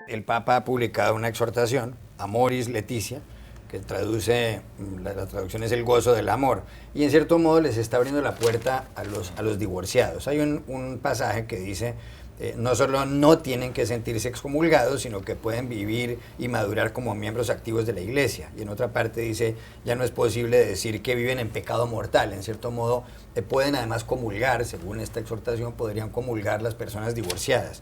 El Papa ha publicado una exhortación, Amoris Laetitia, que traduce, la traducción es el gozo del amor, y en cierto modo les está abriendo la puerta a los divorciados. Hay un pasaje que dice, no solo no tienen que sentirse excomulgados, sino que pueden vivir y madurar como miembros activos de la iglesia. Y en otra parte dice, ya no es posible decir que viven en pecado mortal. En cierto modo, pueden además comulgar, según esta exhortación, podrían comulgar las personas divorciadas.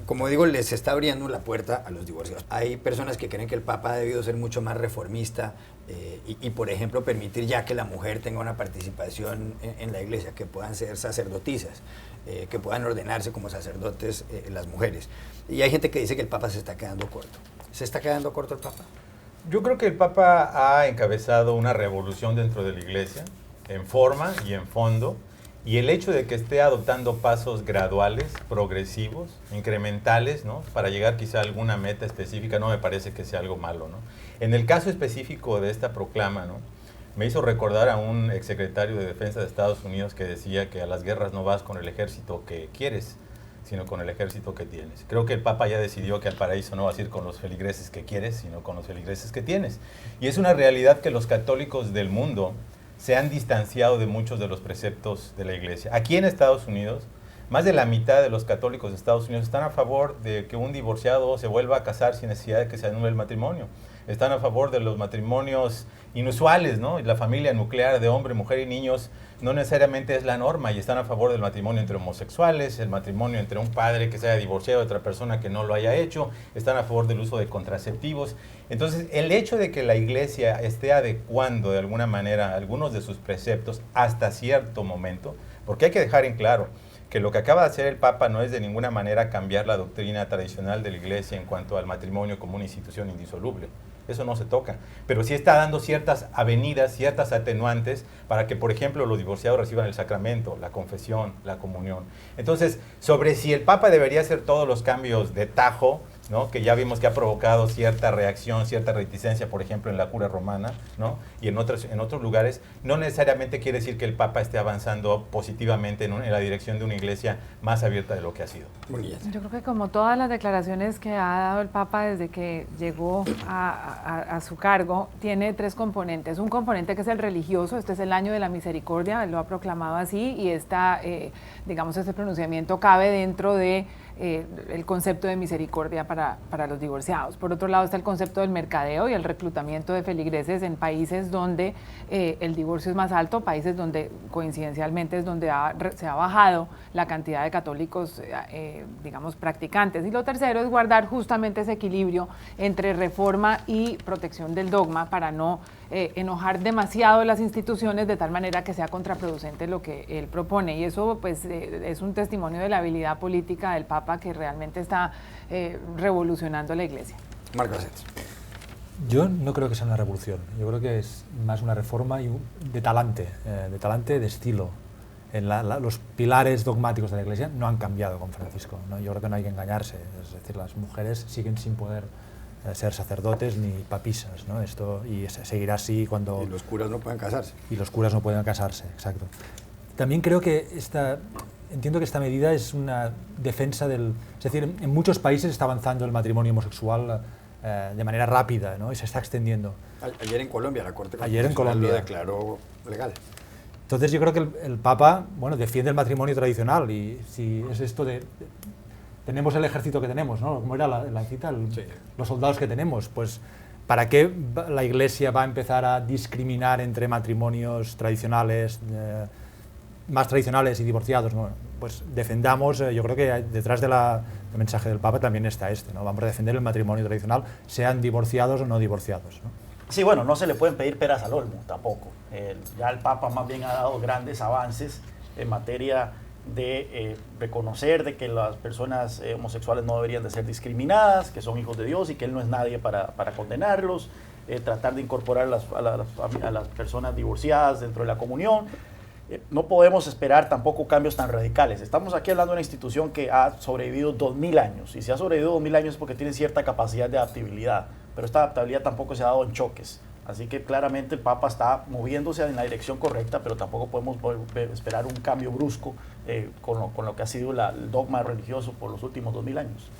Como digo, les está abriendo la puerta a los divorciados. Hay personas que creen que el Papa ha debido ser mucho más reformista por ejemplo, permitir ya que la mujer tenga una participación en la iglesia, que puedan ser sacerdotisas, que puedan ordenarse como sacerdotes las mujeres. Y hay gente que dice que el Papa se está quedando corto. ¿Se está quedando corto el Papa? Yo creo que el Papa ha encabezado una revolución dentro de la iglesia, en forma y en fondo. Y el hecho de que esté adoptando pasos graduales, progresivos, incrementales, ¿no?, para llegar quizá a alguna meta específica, no me parece que sea algo malo, ¿no? En el caso específico de esta proclama, ¿no?, me hizo recordar a un exsecretario de Defensa de Estados Unidos que decía que a las guerras no vas con el ejército que quieres, sino con el ejército que tienes. Creo que el Papa ya decidió que al paraíso no vas a ir con los feligreses que quieres, sino con los feligreses que tienes. Y es una realidad que los católicos del mundo se han distanciado de muchos de los preceptos de la iglesia. Aquí en Estados Unidos, más de la mitad de los católicos de Estados Unidos están a favor de que un divorciado se vuelva a casar sin necesidad de que se anule el matrimonio. Están a favor de los matrimonios inusuales, ¿no? Y la familia nuclear de hombre, mujer y niños no necesariamente es la norma, y están a favor del matrimonio entre homosexuales, el matrimonio entre un padre que se haya divorciado de otra persona que no lo haya hecho, están a favor del uso de contraceptivos. Entonces, el hecho de que la iglesia esté adecuando de alguna manera algunos de sus preceptos hasta cierto momento, porque hay que dejar en claro que lo que acaba de hacer el Papa no es de ninguna manera cambiar la doctrina tradicional de la iglesia en cuanto al matrimonio como una institución indisoluble. Eso no se toca, pero sí está dando ciertas avenidas, ciertas atenuantes para que, por ejemplo, los divorciados reciban el sacramento, la confesión, la comunión. Entonces, sobre si el Papa debería hacer todos los cambios de tajo, ¿no?, que ya vimos que ha provocado cierta reacción, cierta reticencia, por ejemplo, en la curia romana, ¿no?, y en otros lugares, no necesariamente quiere decir que el Papa esté avanzando positivamente en la dirección de una iglesia más abierta de lo que ha sido. Yo creo que como todas las declaraciones que ha dado el Papa desde que llegó a su cargo, tiene tres componentes. Un componente que es el religioso, este es el año de la misericordia, él lo ha proclamado así, y digamos, este pronunciamiento cabe dentro de el concepto de misericordia para los divorciados. Por otro lado está el concepto del mercadeo y el reclutamiento de feligreses en países donde el divorcio es más alto, países donde coincidencialmente es donde se ha bajado la cantidad de católicos, digamos, practicantes. Y lo tercero es guardar justamente ese equilibrio entre reforma y protección del dogma para no enojar demasiado las instituciones de tal manera que sea contraproducente lo que él propone. Y eso pues es un testimonio de la habilidad política del Papa, que realmente está revolucionando la iglesia. Marc Bassets. Yo no creo que sea una revolución, yo creo que es más una reforma de talante, de estilo. Los pilares dogmáticos de la iglesia no han cambiado con Francisco, ¿no? Yo creo que no hay que engañarse, es decir, las mujeres siguen sin poder ser sacerdotes ni papisas, ¿no? Esto, y seguirá así cuando... Y los curas no pueden casarse. Y los curas no pueden casarse, exacto. También creo que entiendo que esta medida es una defensa del... Es decir, en muchos países está avanzando el matrimonio homosexual de manera rápida, ¿no?, y se está extendiendo. Ayer en Colombia la Corte Constitucional lo declaró legal. Entonces yo creo que el Papa, bueno, defiende el matrimonio tradicional, y si es esto tenemos el ejército que tenemos, ¿no? ¿Cómo era la cita? Sí. Los soldados que tenemos, pues ¿para qué la Iglesia va a empezar a discriminar entre matrimonios tradicionales, más tradicionales y divorciados? Bueno, pues defendamos, yo creo que detrás del mensaje del Papa también está ¿no? Vamos a defender el matrimonio tradicional, sean divorciados o no divorciados, ¿no? Sí, bueno, no se le pueden pedir peras al olmo tampoco. Ya el Papa más bien ha dado grandes avances en materia de reconocer de que las personas homosexuales no deberían de ser discriminadas, que son hijos de Dios y que él no es nadie para condenarlos, tratar de incorporar a las personas divorciadas dentro de la comunión. No podemos esperar tampoco cambios tan radicales. Estamos aquí hablando de una institución que ha sobrevivido 2000 años, y si ha sobrevivido 2000 años es porque tiene cierta capacidad de adaptabilidad, pero esta adaptabilidad tampoco se ha dado en choques. Así que claramente el Papa está moviéndose en la dirección correcta, pero tampoco podemos esperar un cambio brusco con lo que ha sido el dogma religioso por los últimos 2000 años.